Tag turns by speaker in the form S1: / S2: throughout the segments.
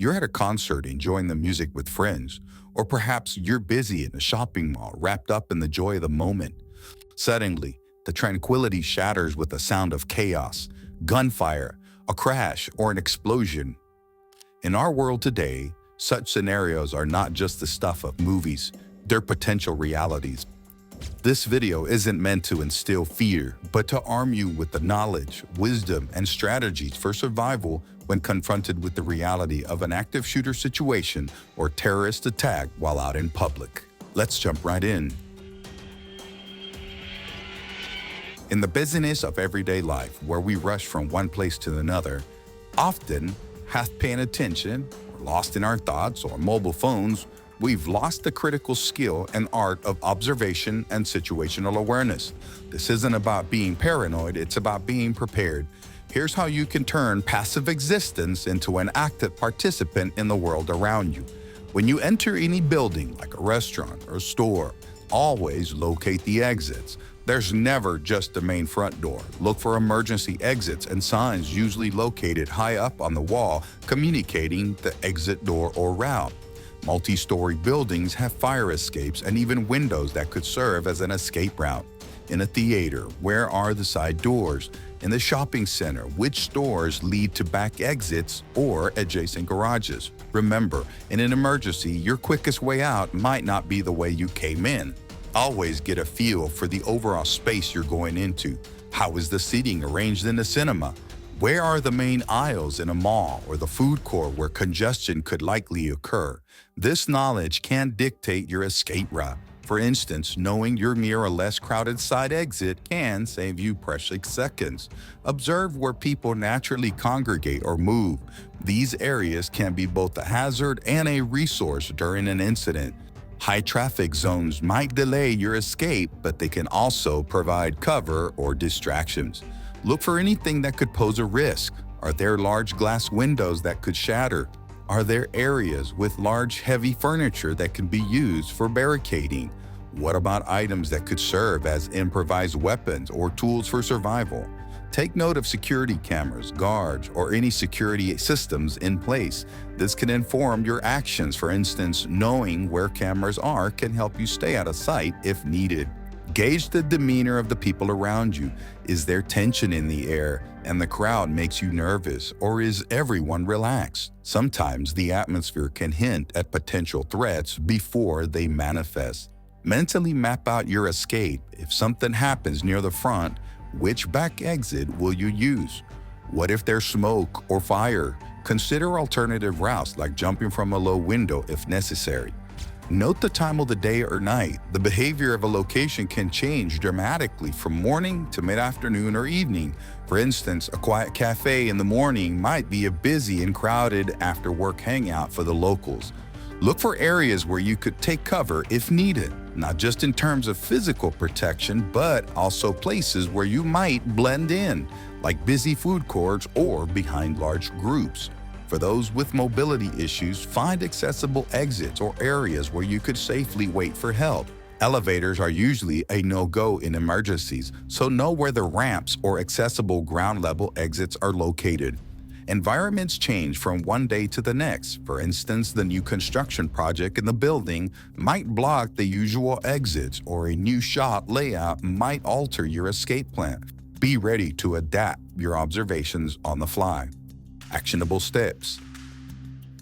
S1: You're at a concert enjoying the music with friends, or perhaps you're busy in a shopping mall wrapped up in the joy of the moment. Suddenly, the tranquility shatters with a sound of chaos, gunfire, a crash, or an explosion. In our world today, such scenarios are not just the stuff of movies, they're potential realities. This video isn't meant to instill fear, but to arm you with the knowledge, wisdom, and strategies for survival when confronted with the reality of an active shooter situation or terrorist attack while out in public. Let's jump right in. In the busyness of everyday life, where we rush from one place to another, often, half paying attention, or lost in our thoughts or mobile phones, we've lost the critical skill and art of observation and situational awareness. This isn't about being paranoid, it's about being prepared. Here's how you can turn passive existence into an active participant in the world around you. When you enter any building, like a restaurant or store, always locate the exits. There's never just the main front door. Look for emergency exits and signs usually located high up on the wall communicating the exit door or route. Multi-story buildings have fire escapes and even windows that could serve as an escape route. In a theater, where are the side doors? In the shopping center, which stores lead to back exits or adjacent garages? Remember, in an emergency, your quickest way out might not be the way you came in. Always get a feel for the overall space you're going into. How is the seating arranged in the cinema? Where are the main aisles in a mall or the food court where congestion could likely occur? This knowledge can dictate your escape route. For instance, knowing you're near a less crowded side exit can save you precious seconds. Observe where people naturally congregate or move. These areas can be both a hazard and a resource during an incident. High traffic zones might delay your escape, but they can also provide cover or distractions. Look for anything that could pose a risk. Are there large glass windows that could shatter? Are there areas with large, heavy furniture that can be used for barricading? What about items that could serve as improvised weapons or tools for survival? Take note of security cameras, guards, or any security systems in place. This can inform your actions. For instance, knowing where cameras are can help you stay out of sight if needed. Gauge the demeanor of the people around you. Is there tension in the air and the crowd makes you nervous, or is everyone relaxed? Sometimes the atmosphere can hint at potential threats before they manifest. Mentally map out your escape. If something happens near the front, which back exit will you use? What if there's smoke or fire? Consider alternative routes like jumping from a low window if necessary. Note the time of the day or night. The behavior of a location can change dramatically from morning to mid-afternoon or evening. For instance, a quiet cafe in the morning might be a busy and crowded after-work hangout for the locals. Look for areas where you could take cover if needed, not just in terms of physical protection, but also places where you might blend in, like busy food courts or behind large groups. For those with mobility issues, find accessible exits or areas where you could safely wait for help. Elevators are usually a no-go in emergencies, so know where the ramps or accessible ground-level exits are located. Environments change from one day to the next. For instance, the new construction project in the building might block the usual exits, or a new shop layout might alter your escape plan. Be ready to adapt your observations on the fly. Actionable steps.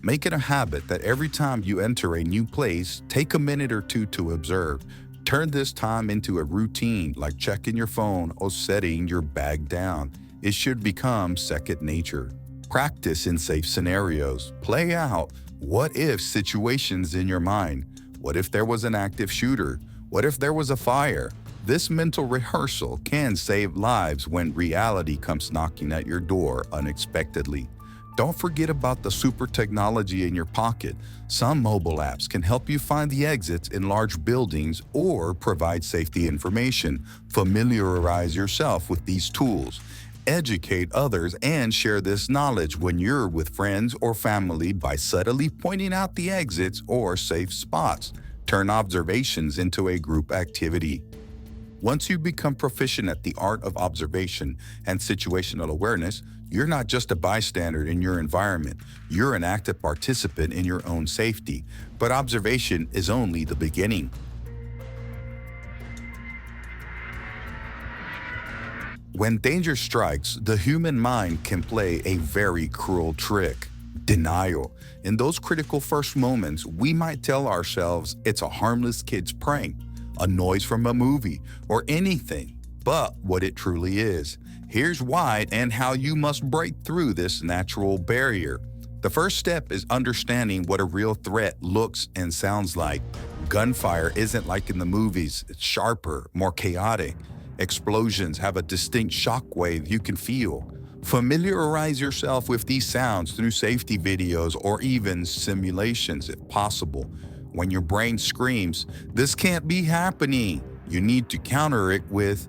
S1: Make it a habit that every time you enter a new place, take a minute or two to observe. Turn this time into a routine, like checking your phone or setting your bag down. It should become second nature. Practice in safe scenarios. Play out what-if situations in your mind. What if there was an active shooter? What if there was a fire? This mental rehearsal can save lives when reality comes knocking at your door unexpectedly. Don't forget about the super technology in your pocket. Some mobile apps can help you find the exits in large buildings or provide safety information. Familiarize yourself with these tools. Educate others and share this knowledge when you're with friends or family by subtly pointing out the exits or safe spots. Turn observations into a group activity. Once you become proficient at the art of observation and situational awareness, You're not just a bystander in your environment, you're an active participant in your own safety. But observation is only the beginning. When danger strikes, the human mind can play a very cruel trick: denial. In those critical first moments, we might tell ourselves it's a harmless kid's prank, a noise from a movie, or anything but what it truly is. Here's why and how you must break through this natural barrier. The first step is understanding what a real threat looks and sounds like. Gunfire isn't like in the movies, it's sharper, more chaotic. Explosions have a distinct shock wave you can feel. Familiarize yourself with these sounds through safety videos or even simulations if possible. When your brain screams, "This can't be happening," you need to counter it with,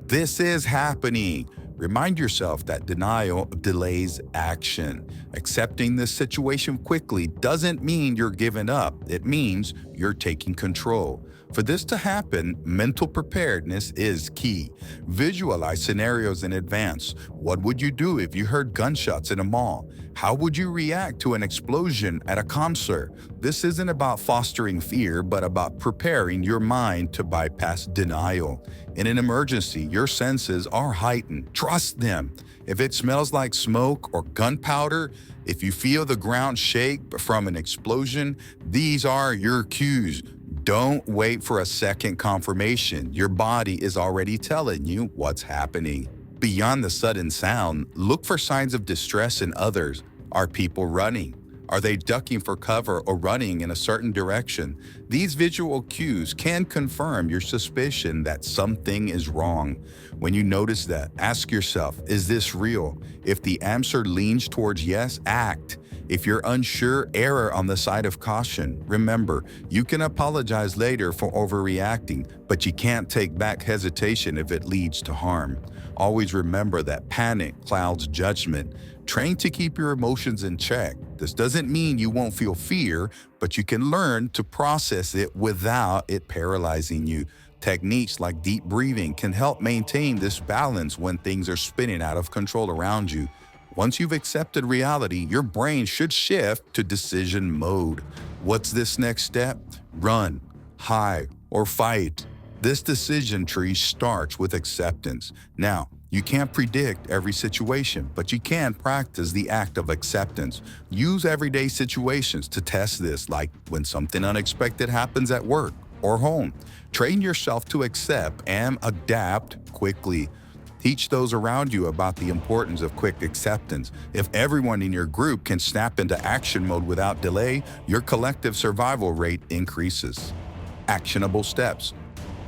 S1: "This is happening." Remind yourself that denial delays action. Accepting this situation quickly doesn't mean you're giving up. It means you're taking control. For this to happen, mental preparedness is key. Visualize scenarios in advance. What would you do if you heard gunshots in a mall? How would you react to an explosion at a concert? This isn't about fostering fear, but about preparing your mind to bypass denial. In an emergency, your senses are heightened. Trust them. If it smells like smoke or gunpowder, if you feel the ground shake from an explosion, these are your cues. Don't wait for a second confirmation. Your body is already telling you what's happening. Beyond the sudden sound, look for signs of distress in others. Are people running? Are they ducking for cover or running in a certain direction? These visual cues can confirm your suspicion that something is wrong. When you notice that, ask yourself, is this real? If the answer leans towards yes, act. If you're unsure, err on the side of caution. Remember, you can apologize later for overreacting, but you can't take back hesitation if it leads to harm. Always remember that panic clouds judgment. Train to keep your emotions in check. This doesn't mean you won't feel fear, but you can learn to process it without it paralyzing you. Techniques like deep breathing can help maintain this balance when things are spinning out of control around you. Once you've accepted reality, your brain should shift to decision mode. What's this next step? Run, hide, or fight. This decision tree starts with acceptance. Now, you can't predict every situation, but you can practice the act of acceptance. Use everyday situations to test this, like when something unexpected happens at work or home. Train yourself to accept and adapt quickly. Teach those around you about the importance of quick acceptance. If everyone in your group can snap into action mode without delay, your collective survival rate increases. Actionable steps.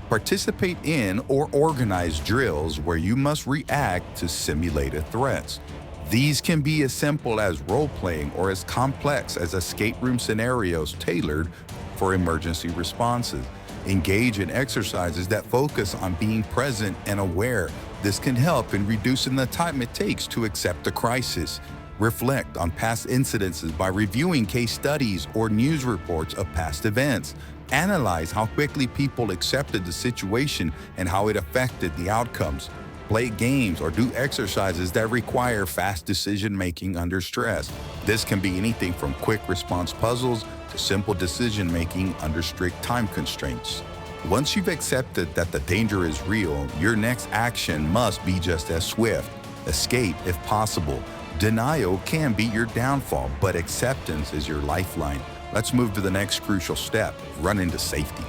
S1: Participate in or organize drills where you must react to simulated threats. These can be as simple as role-playing or as complex as escape room scenarios tailored for emergency responses. Engage in exercises that focus on being present and aware. This can help in reducing the time it takes to accept a crisis. Reflect on past incidences by reviewing case studies or news reports of past events. Analyze how quickly people accepted the situation and how it affected the outcomes. Play games or do exercises that require fast decision-making under stress. This can be anything from quick response puzzles to simple decision-making under strict time constraints. Once you've accepted that the danger is real, your next action must be just as swift. Escape if possible. Denial can be your downfall, but acceptance is your lifeline. Let's move to the next crucial step: run into safety.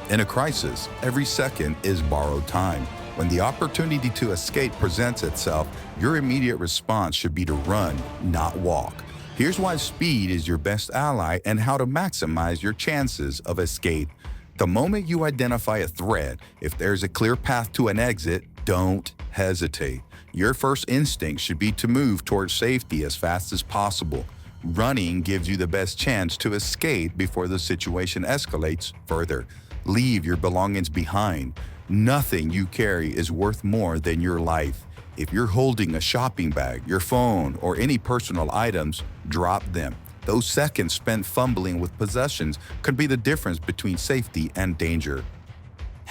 S1: In a crisis, every second is borrowed time. When the opportunity to escape presents itself, your immediate response should be to run, not walk. Here's why speed is your best ally and how to maximize your chances of escape. The moment you identify a threat, if there's a clear path to an exit, don't hesitate. Your first instinct should be to move towards safety as fast as possible. Running gives you the best chance to escape before the situation escalates further. Leave your belongings behind. Nothing you carry is worth more than your life. If you're holding a shopping bag, your phone, or any personal items, drop them. Those seconds spent fumbling with possessions could be the difference between safety and danger.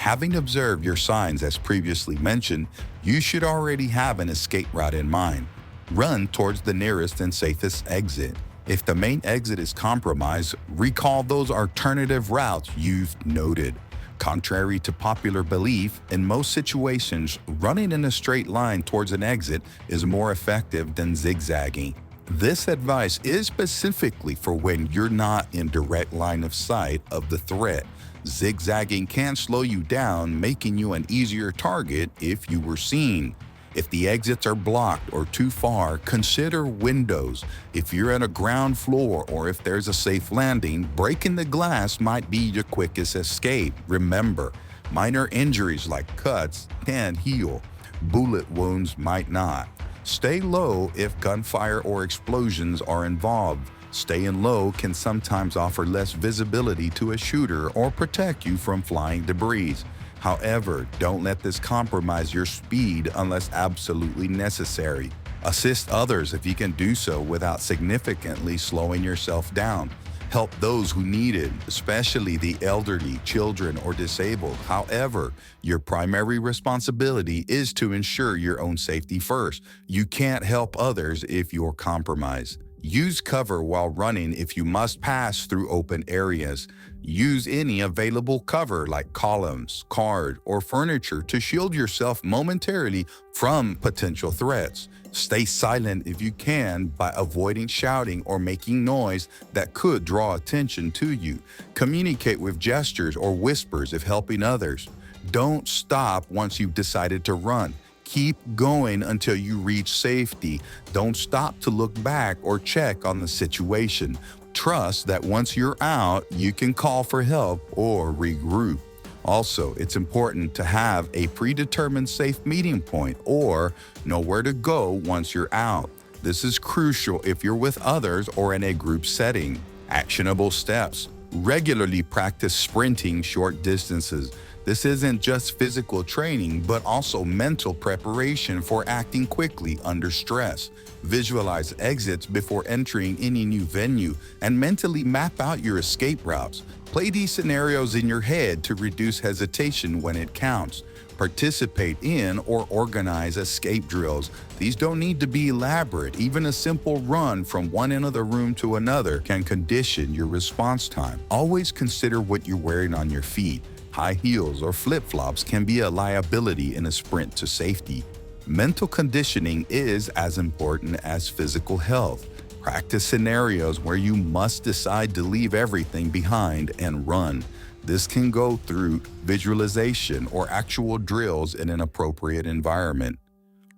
S1: Having observed your signs as previously mentioned, you should already have an escape route in mind. Run towards the nearest and safest exit. If the main exit is compromised, recall those alternative routes you've noted. Contrary to popular belief, in most situations, running in a straight line towards an exit is more effective than zigzagging. This advice is specifically for when you're not in direct line of sight of the threat. Zigzagging can slow you down, making you an easier target if you were seen. If the exits are blocked or too far, consider windows. If you're on a ground floor or if there's a safe landing, breaking the glass might be your quickest escape. Remember, minor injuries like cuts can heal. Bullet wounds might not. Stay low if gunfire or explosions are involved. Staying low can sometimes offer less visibility to a shooter or protect you from flying debris. However, don't let this compromise your speed unless absolutely necessary. Assist others if you can do so without significantly slowing yourself down. Help those who need it, especially the elderly, children, or disabled. However, your primary responsibility is to ensure your own safety first. You can't help others if you're compromised. Use cover while running if you must pass through open areas. Use any available cover like columns, card, or furniture to shield yourself momentarily from potential threats. Stay silent if you can by avoiding shouting or making noise that could draw attention to you. Communicate with gestures or whispers if helping others. Don't stop once you've decided to run. Keep going until you reach safety. Don't stop to look back or check on the situation. Trust that once you're out, you can call for help or regroup. Also, it's important to have a predetermined safe meeting point or know where to go once you're out. This is crucial if you're with others or in a group setting. Actionable steps. Regularly practice sprinting short distances. This isn't just physical training, but also mental preparation for acting quickly under stress. Visualize exits before entering any new venue and mentally map out your escape routes. Play these scenarios in your head to reduce hesitation when it counts. Participate in or organize escape drills. These don't need to be elaborate. Even a simple run from one end of the room to another can condition your response time. Always consider what you're wearing on your feet. High heels or flip-flops can be a liability in a sprint to safety. Mental conditioning is as important as physical health. Practice scenarios where you must decide to leave everything behind and run. This can go through visualization or actual drills in an appropriate environment.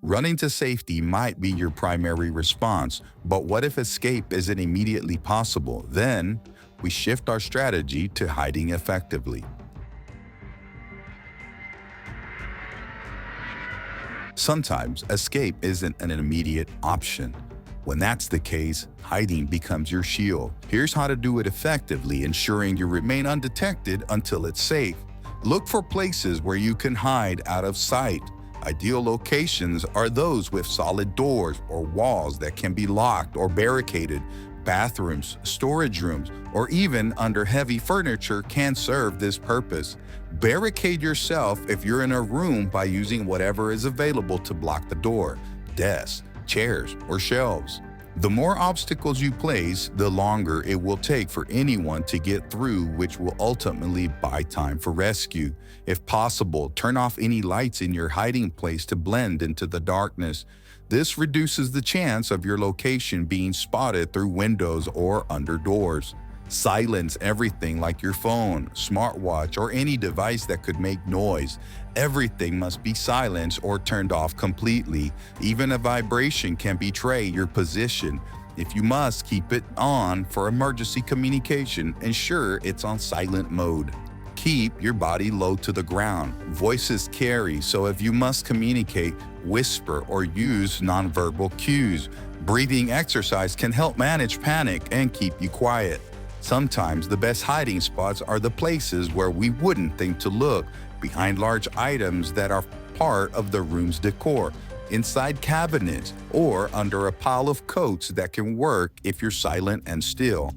S1: Running to safety might be your primary response, but what if escape isn't immediately possible? Then we shift our strategy to hiding effectively. Sometimes escape isn't an immediate option. When that's the case, hiding becomes your shield. Here's how to do it effectively, ensuring you remain undetected until it's safe. Look for places where you can hide out of sight. Ideal locations are those with solid doors or walls that can be locked or barricaded. Bathrooms, storage rooms, or even under heavy furniture can serve this purpose. Barricade yourself if you're in a room by using whatever is available to block the door: desks, chairs, or shelves. The more obstacles you place, the longer it will take for anyone to get through, which will ultimately buy time for rescue. If possible, turn off any lights in your hiding place to blend into the darkness. This reduces the chance of your location being spotted through windows or under doors. Silence everything like your phone, smartwatch, or any device that could make noise. Everything must be silenced or turned off completely. Even a vibration can betray your position. If you must, keep it on for emergency communication. Ensure it's on silent mode. Keep your body low to the ground. Voices carry, so if you must communicate, whisper or use nonverbal cues. Breathing exercise can help manage panic and keep you quiet. Sometimes the best hiding spots are the places where we wouldn't think to look, behind large items that are part of the room's decor, inside cabinets, or under a pile of coats that can work if you're silent and still.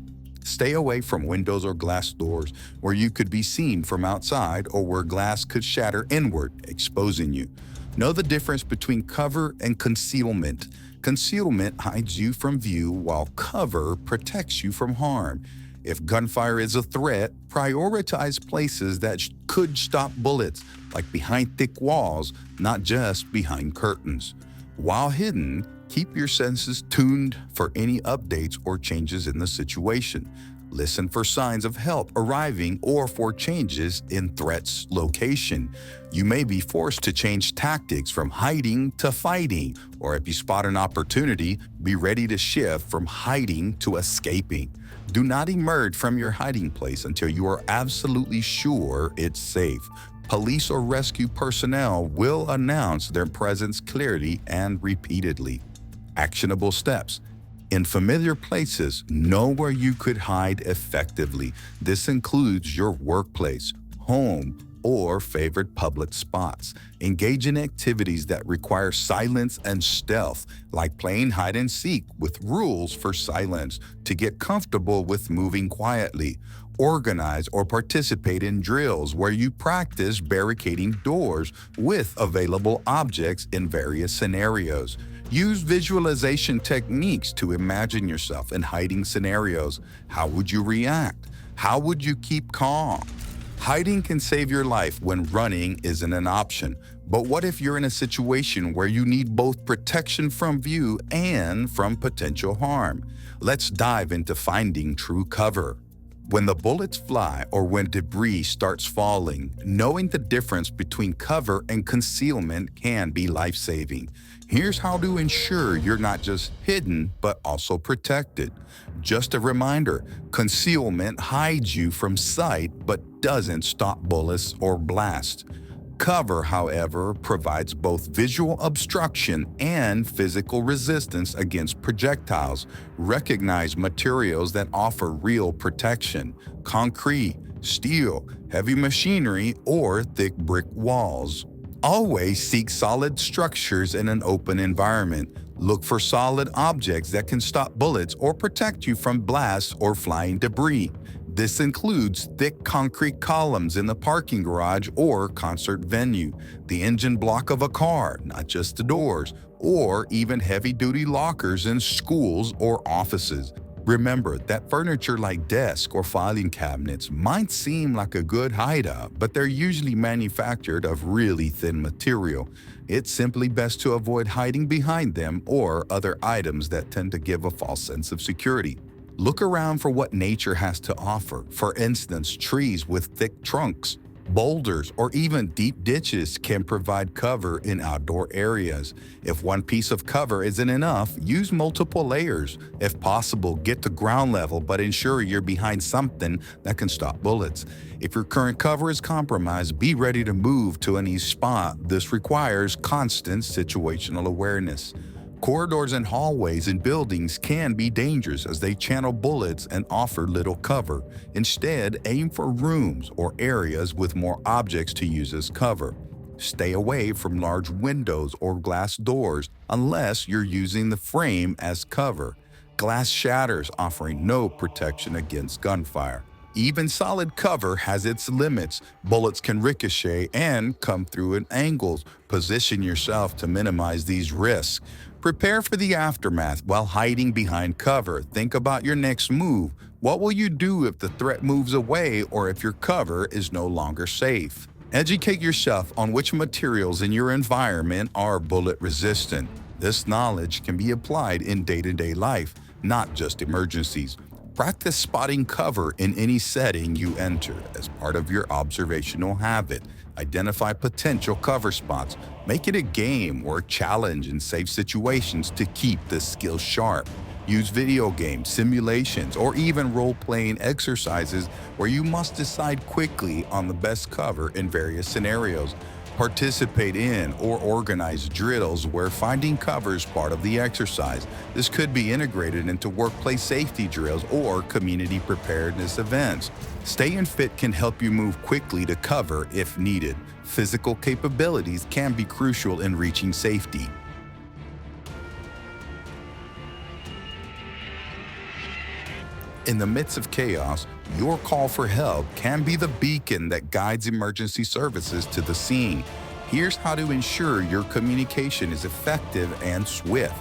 S1: Stay away from windows or glass doors where you could be seen from outside or where glass could shatter inward, exposing you. Know the difference between cover and concealment. Concealment hides you from view while cover protects you from harm. If gunfire is a threat, prioritize places that could stop bullets, like behind thick walls, not just behind curtains. While hidden, keep your senses tuned for any updates or changes in the situation. Listen for signs of help arriving or for changes in threat's location. You may be forced to change tactics from hiding to fighting, or if you spot an opportunity, be ready to shift from hiding to escaping. Do not emerge from your hiding place until you are absolutely sure it's safe. Police or rescue personnel will announce their presence clearly and repeatedly. Actionable steps. In familiar places, know where you could hide effectively. This includes your workplace, home, or favorite public spots. Engage in activities that require silence and stealth, like playing hide and seek with rules for silence to get comfortable with moving quietly. Organize or participate in drills where you practice barricading doors with available objects in various scenarios. Use visualization techniques to imagine yourself in hiding scenarios. How would you react? How would you keep calm? Hiding can save your life when running isn't an option. But what if you're in a situation where you need both protection from view and from potential harm? Let's dive into finding true cover. When the bullets fly or when debris starts falling, knowing the difference between cover and concealment can be life-saving. Here's how to ensure you're not just hidden, but also protected. Just a reminder, concealment hides you from sight but doesn't stop bullets or blasts. Cover, however, provides both visual obstruction and physical resistance against projectiles. Recognize materials that offer real protection: concrete, steel, heavy machinery, or thick brick walls. Always seek solid structures in an open environment. Look for solid objects that can stop bullets or protect you from blasts or flying debris. This includes thick concrete columns in the parking garage or concert venue, the engine block of a car, not just the doors, or even heavy-duty lockers in schools or offices. Remember that furniture like desks or filing cabinets might seem like a good hideout, but they're usually manufactured of really thin material. It's simply best to avoid hiding behind them or other items that tend to give a false sense of security. Look around for what nature has to offer. For instance, trees with thick trunks, boulders, or even deep ditches can provide cover in outdoor areas. If one piece of cover isn't enough, use multiple layers. If possible, get to ground level, but ensure you're behind something that can stop bullets. If your current cover is compromised, be ready to move to an east spot. This requires constant situational awareness. Corridors and hallways in buildings can be dangerous as they channel bullets and offer little cover. Instead, aim for rooms or areas with more objects to use as cover. Stay away from large windows or glass doors unless you're using the frame as cover. Glass shatters, offering no protection against gunfire. Even solid cover has its limits. Bullets can ricochet and come through at angles. Position yourself to minimize these risks. Prepare for the aftermath while hiding behind cover. Think about your next move. What will you do if the threat moves away or if your cover is no longer safe? Educate yourself on which materials in your environment are bullet resistant. This knowledge can be applied in day-to-day life, not just emergencies. Practice spotting cover in any setting you enter as part of your observational habit. Identify potential cover spots. Make it a game or a challenge in safe situations to keep this skill sharp. Use video games, simulations, or even role-playing exercises where you must decide quickly on the best cover in various scenarios. Participate in or organize drills where finding cover is part of the exercise. This could be integrated into workplace safety drills or community preparedness events. Staying fit can help you move quickly to cover if needed. Physical capabilities can be crucial in reaching safety. In the midst of chaos, your call for help can be the beacon that guides emergency services to the scene. Here's how to ensure your communication is effective and swift.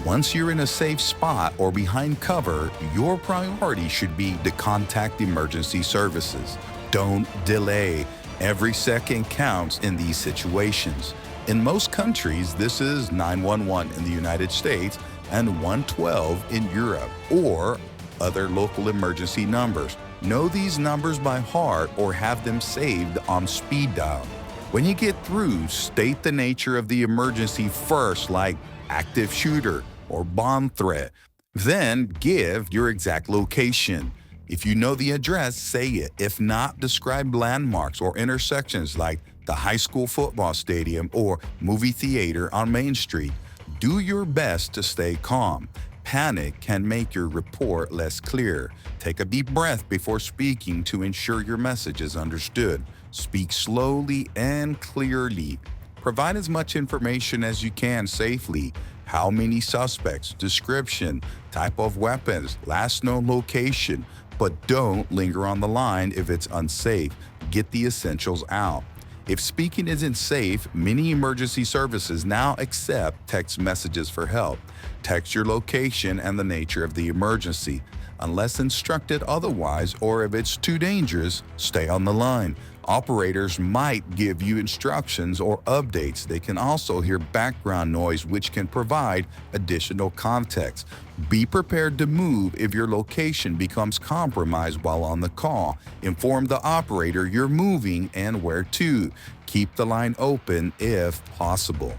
S1: Once you're in a safe spot or behind cover, your priority should be to contact emergency services. Don't delay. Every second counts in these situations. In most countries, this is 911 in the United States and 112 in Europe, or other local emergency numbers. Know these numbers by heart or have them saved on speed dial. When you get through, state the nature of the emergency first, like active shooter or bomb threat. Then give your exact location. If you know the address, say it. If not, describe landmarks or intersections like the high school football stadium or movie theater on Main Street. Do your best to stay calm. Panic can make your report less clear. Take a deep breath before speaking to ensure your message is understood. Speak slowly and clearly. Provide as much information as you can safely. How many suspects, description, type of weapons, last known location. But don't linger on the line if it's unsafe. Get the essentials out. If speaking isn't safe, many emergency services now accept text messages for help. Text your location and the nature of the emergency. Unless instructed otherwise, or if it's too dangerous, stay on the line. Operators might give you instructions or updates. They can also hear background noise, which can provide additional context. Be prepared to move if your location becomes compromised while on the call. Inform the operator you're moving and where to. Keep the line open if possible.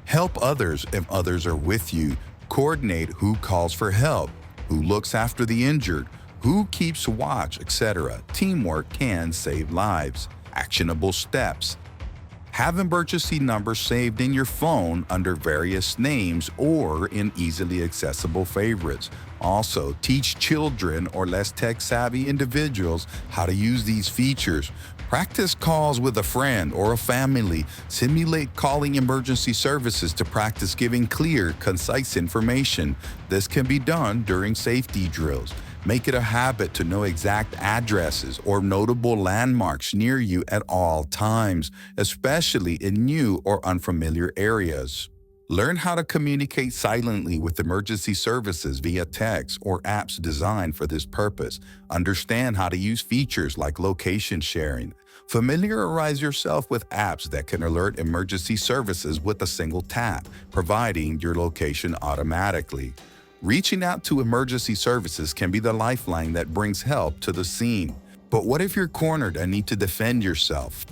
S1: Help others if others are with you. Coordinate who calls for help, who looks after the injured, who keeps watch, etc. Teamwork can save lives. Actionable steps. Have emergency numbers saved in your phone under various names or in easily accessible favorites. Also, teach children or less tech-savvy individuals how to use these features. Practice calls with a friend or a family. Simulate calling emergency services to practice giving clear, concise information. This can be done during safety drills. Make it a habit to know exact addresses or notable landmarks near you at all times, especially in new or unfamiliar areas. Learn how to communicate silently with emergency services via text or apps designed for this purpose. Understand how to use features like location sharing. Familiarize yourself with apps that can alert emergency services with a single tap, providing your location automatically. Reaching out to emergency services can be the lifeline that brings help to the scene. But what if you're cornered and need to defend yourself?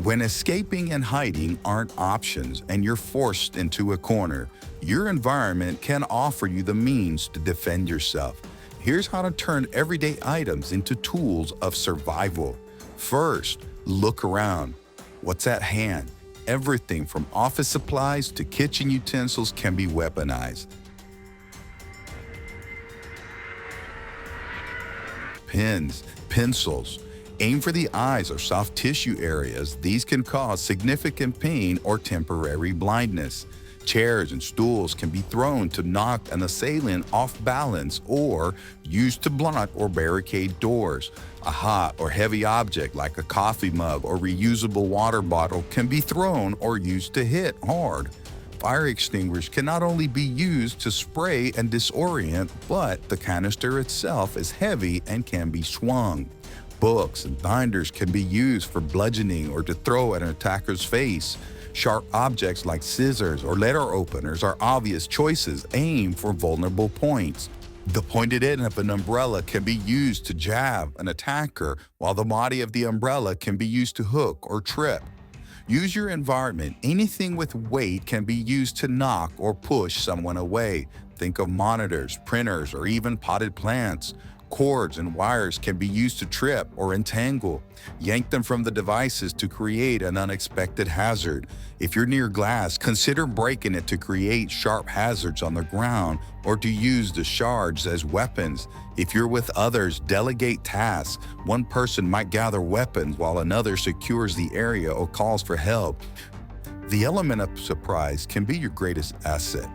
S1: When escaping and hiding aren't options and you're forced into a corner, your environment can offer you the means to defend yourself. Here's how to turn everyday items into tools of survival. First, look around. What's at hand? Everything from office supplies to kitchen utensils can be weaponized. Pens, pencils. Aim for the eyes or soft tissue areas. These can cause significant pain or temporary blindness. Chairs and stools can be thrown to knock an assailant off balance or used to block or barricade doors. A hot or heavy object like a coffee mug or reusable water bottle can be thrown or used to hit hard. Fire extinguishers can not only be used to spray and disorient, but the canister itself is heavy and can be swung. Books and binders can be used for bludgeoning or to throw at an attacker's face. Sharp objects like scissors or letter openers are obvious choices aimed for vulnerable points. The pointed end of an umbrella can be used to jab an attacker, while the body of the umbrella can be used to hook or trip. Use your environment. Anything with weight can be used to knock or push someone away. Think of monitors, printers, or even potted plants. Cords and wires can be used to trip or entangle. Yank them from the devices to create an unexpected hazard. If you're near glass, consider breaking it to create sharp hazards on the ground or to use the shards as weapons. If you're with others, delegate tasks. One person might gather weapons while another secures the area or calls for help. The element of surprise can be your greatest asset.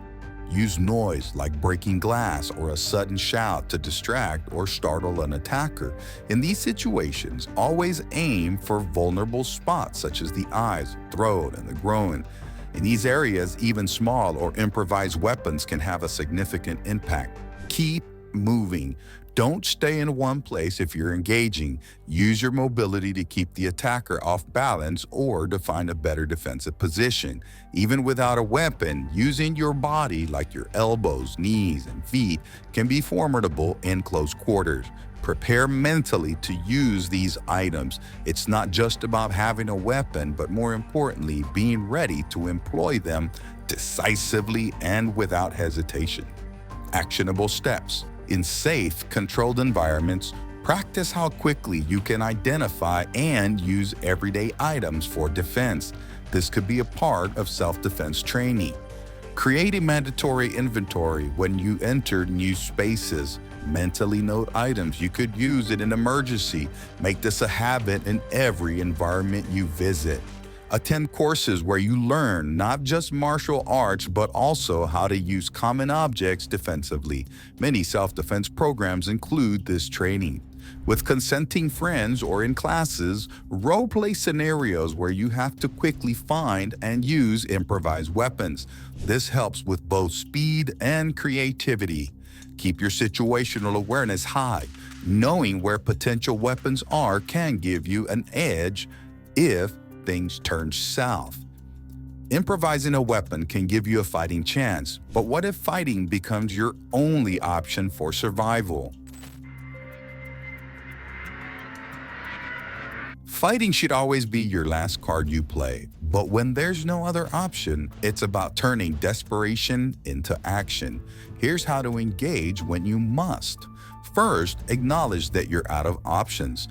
S1: Use noise like breaking glass or a sudden shout to distract or startle an attacker. In these situations, always aim for vulnerable spots such as the eyes, throat, and the groin. In these areas, even small or improvised weapons can have a significant impact. Keep moving. Don't stay in one place if you're engaging. Use your mobility to keep the attacker off balance or to find a better defensive position. Even without a weapon, using your body like your elbows, knees, and feet can be formidable in close quarters. Prepare mentally to use these items. It's not just about having a weapon, but more importantly, being ready to employ them decisively and without hesitation. Actionable steps. In safe, controlled environments, practice how quickly you can identify and use everyday items for defense. This could be a part of self-defense training. Create a mandatory inventory when you enter new spaces. Mentally note items you could use in an emergency. Make this a habit in every environment you visit. Attend courses where you learn not just martial arts, but also how to use common objects defensively. Many self-defense programs include this training. With consenting friends or in classes, role-play scenarios where you have to quickly find and use improvised weapons. This helps with both speed and creativity. Keep your situational awareness high. Knowing where potential weapons are can give you an edge if things turn south. Improvising a weapon can give you a fighting chance, but what if fighting becomes your only option for survival? Fighting should always be your last card you play, but when there's no other option, it's about turning desperation into action. Here's how to engage when you must. First, acknowledge that you're out of options.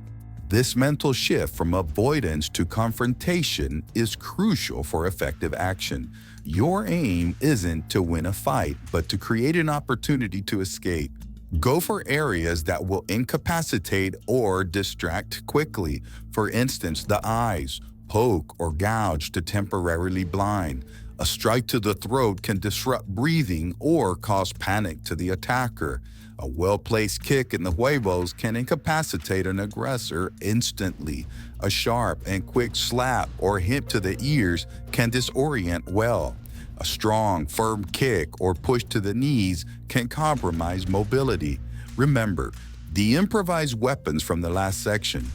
S1: This mental shift from avoidance to confrontation is crucial for effective action. Your aim isn't to win a fight, but to create an opportunity to escape. Go for areas that will incapacitate or distract quickly. For instance, the eyes, poke or gouge to temporarily blind. A strike to the throat can disrupt breathing or cause panic to the attacker. A well-placed kick in the huevos can incapacitate an aggressor instantly. A sharp and quick slap or hit to the ears can disorient well. A strong, firm kick or push to the knees can compromise mobility. Remember, the improvised weapons from the last section.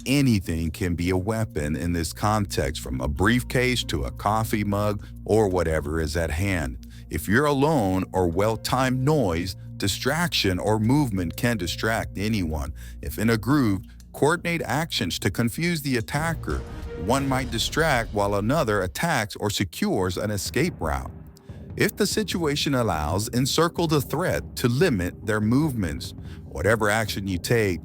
S1: Anything can be a weapon in this context, from a briefcase to a coffee mug or whatever is at hand. If you're alone or well-timed noise, distraction or movement can distract anyone. If in a group, coordinate actions to confuse the attacker. One might distract while another attacks or secures an escape route. If the situation allows, encircle the threat to limit their movements. Whatever action you take,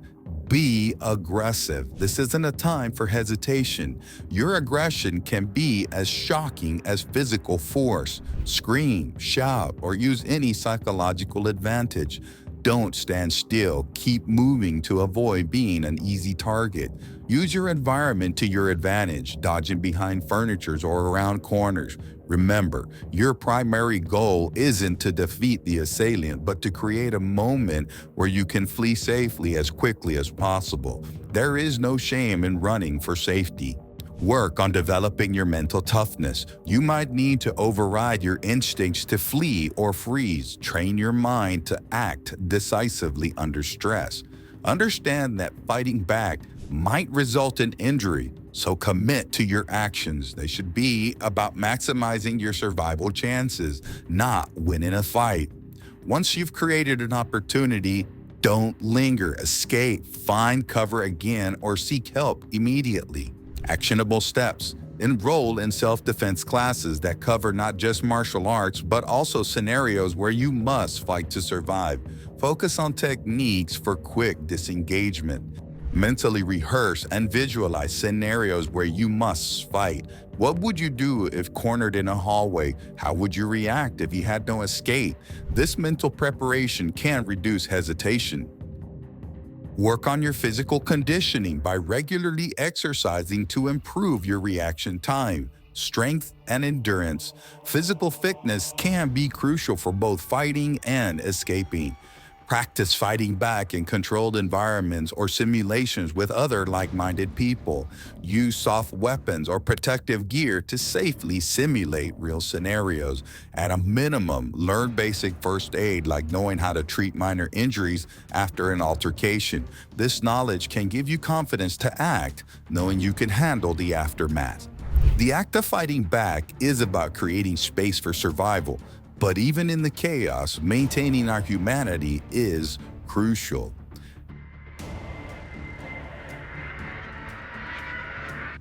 S1: be aggressive. This isn't a time for hesitation. Your aggression can be as shocking as physical force. Scream, shout, or use any psychological advantage. Don't stand still. Keep moving to avoid being an easy target. Use your environment to your advantage, dodging behind furniture or around corners. Remember, your primary goal isn't to defeat the assailant, but to create a moment where you can flee safely as quickly as possible. There is no shame in running for safety. Work on developing your mental toughness. You might need to override your instincts to flee or freeze. Train your mind to act decisively under stress. Understand that fighting back might result in injury, so commit to your actions. They should be about maximizing your survival chances, not winning a fight. Once you've created an opportunity, don't linger. Escape, find cover again, or seek help immediately. Actionable steps. Enroll in self-defense classes that cover not just martial arts, but also scenarios where you must fight to survive. Focus on techniques for quick disengagement. Mentally rehearse and visualize scenarios where you must fight. What would you do if cornered in a hallway? How would you react if you had no escape? This mental preparation can reduce hesitation. Work on your physical conditioning by regularly exercising to improve your reaction time. strength, and endurance. Physical fitness can be crucial for both fighting and escaping. Practice fighting back in controlled environments or simulations with other like-minded people. Use soft weapons or protective gear to safely simulate real scenarios. At a minimum, learn basic first aid like knowing how to treat minor injuries after an altercation. This knowledge can give you confidence to act, knowing you can handle the aftermath. The act of fighting back is about creating space for survival. But even in the chaos, maintaining our humanity is crucial.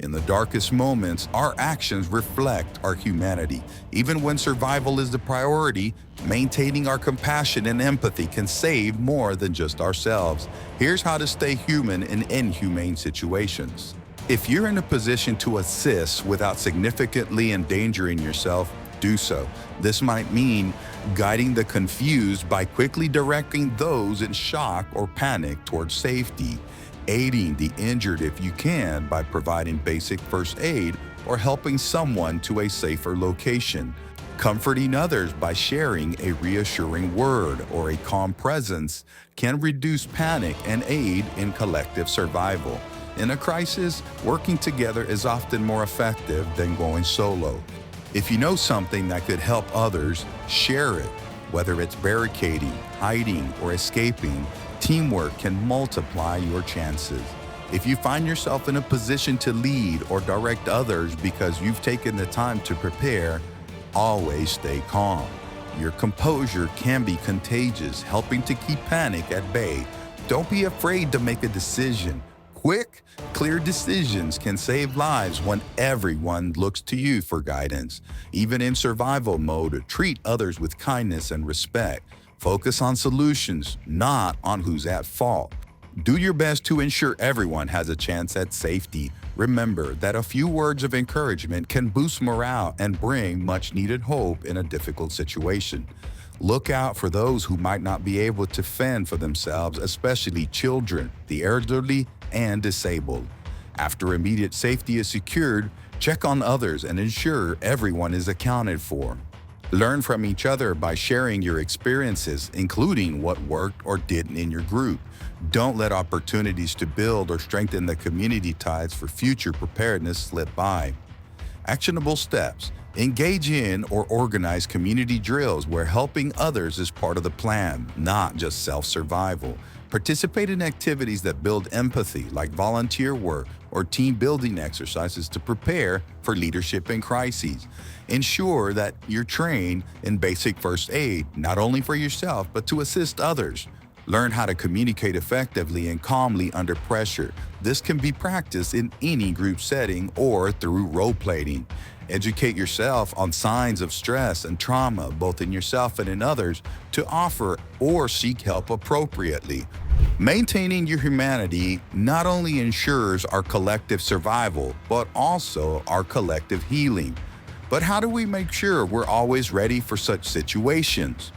S1: In the darkest moments, our actions reflect our humanity. Even when survival is the priority, maintaining our compassion and empathy can save more than just ourselves. Here's how to stay human in inhumane situations. If you're in a position to assist without significantly endangering yourself, do so. This might mean guiding the confused by quickly directing those in shock or panic towards safety, aiding the injured if you can by providing basic first aid or helping someone to a safer location, comforting others by sharing a reassuring word or a calm presence can reduce panic and aid in collective survival. In a crisis, working together is often more effective than going solo. If you know something that could help others, share it. Whether it's barricading, hiding, or escaping, teamwork can multiply your chances. If you find yourself in a position to lead or direct others because you've taken the time to prepare, always stay calm. Your composure can be contagious, helping to keep panic at bay. Don't be afraid to make a decision. Quick, clear decisions can save lives when everyone looks to you for guidance. Even in survival mode, treat others with kindness and respect. Focus on solutions, not on who's at fault. Do your best to ensure everyone has a chance at safety. Remember that a few words of encouragement can boost morale and bring much-needed hope in a difficult situation. Look out for those who might not be able to fend for themselves, especially children, the elderly, and disabled. After immediate safety is secured, check on others and ensure everyone is accounted for. Learn from each other by sharing your experiences, including what worked or didn't in your group. Don't let opportunities to build or strengthen the community ties for future preparedness slip by. Actionable steps. Engage in or organize community drills where helping others is part of the plan, not just self-survival. Participate in activities that build empathy, like volunteer work or team-building exercises to prepare for leadership in crises. Ensure that you're trained in basic first aid, not only for yourself, but to assist others. Learn how to communicate effectively and calmly under pressure. This can be practiced in any group setting or through role-playing. Educate yourself on signs of stress and trauma, both in yourself and in others, to offer or seek help appropriately. Maintaining your humanity not only ensures our collective survival, but also our collective healing. But how do we make sure we're always ready for such situations?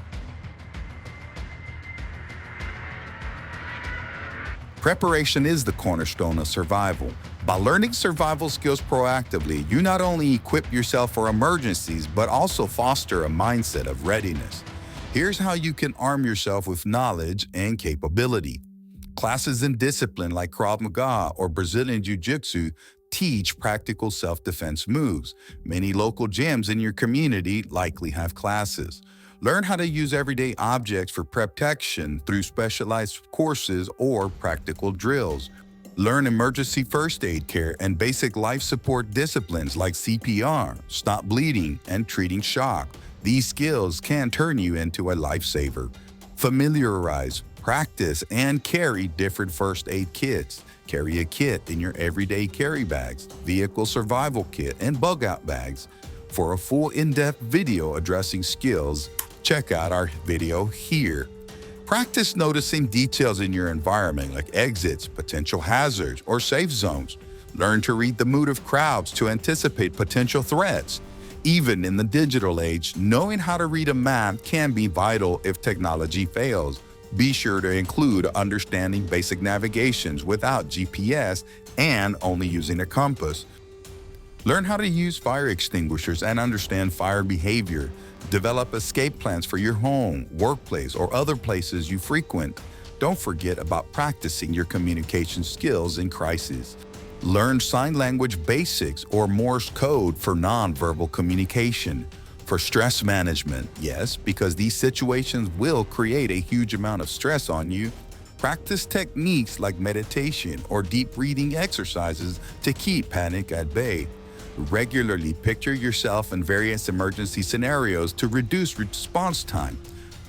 S1: Preparation is the cornerstone of survival. By learning survival skills proactively, you not only equip yourself for emergencies, but also foster a mindset of readiness. Here's how you can arm yourself with knowledge and capability. Classes in discipline like Krav Maga or Brazilian Jiu-Jitsu teach practical self-defense moves. Many local gyms in your community likely have classes. Learn how to use everyday objects for protection through specialized courses or practical drills. Learn emergency first aid care and basic life support disciplines like CPR, stop bleeding, and treating shock. These skills can turn you into a lifesaver. Familiarize, practice, and carry different first aid kits. Carry a kit in your everyday carry bags, vehicle survival kit, and bug-out bags. For a full in-depth video addressing skills, check out our video here. Practice noticing details in your environment like exits, potential hazards, or safe zones. Learn to read the mood of crowds to anticipate potential threats. Even in the digital age, knowing how to read a map can be vital if technology fails. Be sure to include understanding basic navigations without GPS and only using a compass. Learn how to use fire extinguishers and understand fire behavior. Develop escape plans for your home, workplace, or other places you frequent. Don't forget about practicing your communication skills in crisis. Learn sign language basics or Morse code for nonverbal communication. For stress management, yes, because these situations will create a huge amount of stress on you. Practice techniques like meditation or deep breathing exercises to keep panic at bay. Regularly picture yourself in various emergency scenarios to reduce response time.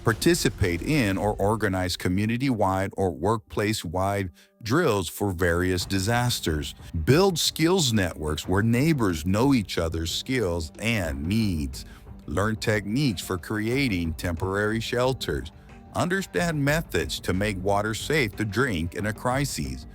S1: Participate in or organize community-wide or workplace-wide drills for various disasters. Build skills networks where neighbors know each other's skills and needs. Learn techniques for creating temporary shelters. Understand methods to make water safe to drink in a crisis.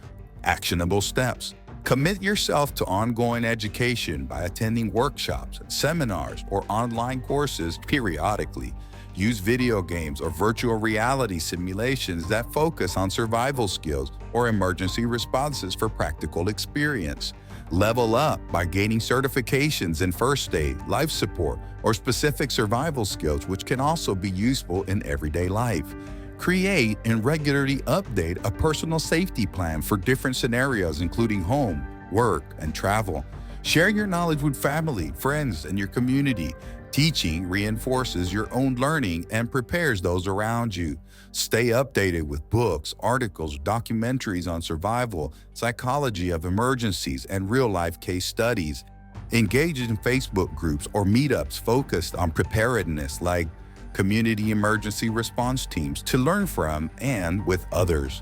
S1: Actionable steps. Commit yourself to ongoing education by attending workshops, seminars, or online courses periodically. Use video games or virtual reality simulations that focus on survival skills or emergency responses for practical experience. Level up by gaining certifications in first aid, life support, or specific survival skills, which can also be useful in everyday life. Create and regularly update a personal safety plan for different scenarios, including home, work, and travel. Share your knowledge with family, friends, and your community. Teaching reinforces your own learning and prepares those around you. Stay updated with books, articles, documentaries on survival, psychology of emergencies, and real-life case studies. Engage in Facebook groups or meetups focused on preparedness like community emergency response teams to learn from and with others.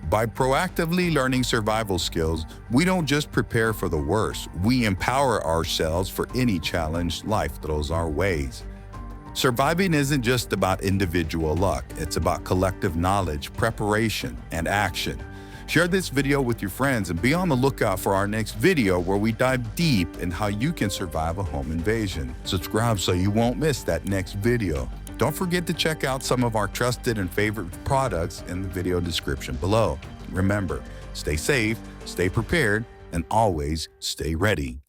S1: By proactively learning survival skills, we don't just prepare for the worst, we empower ourselves for any challenge life throws our ways. Surviving isn't just about individual luck, it's about collective knowledge, preparation, and action. Share this video with your friends and be on the lookout for our next video where we dive deep in how you can survive a home invasion. Subscribe so you won't miss that next video. Don't forget to check out some of our trusted and favorite products in the video description below. Remember, stay safe, stay prepared, and always stay ready.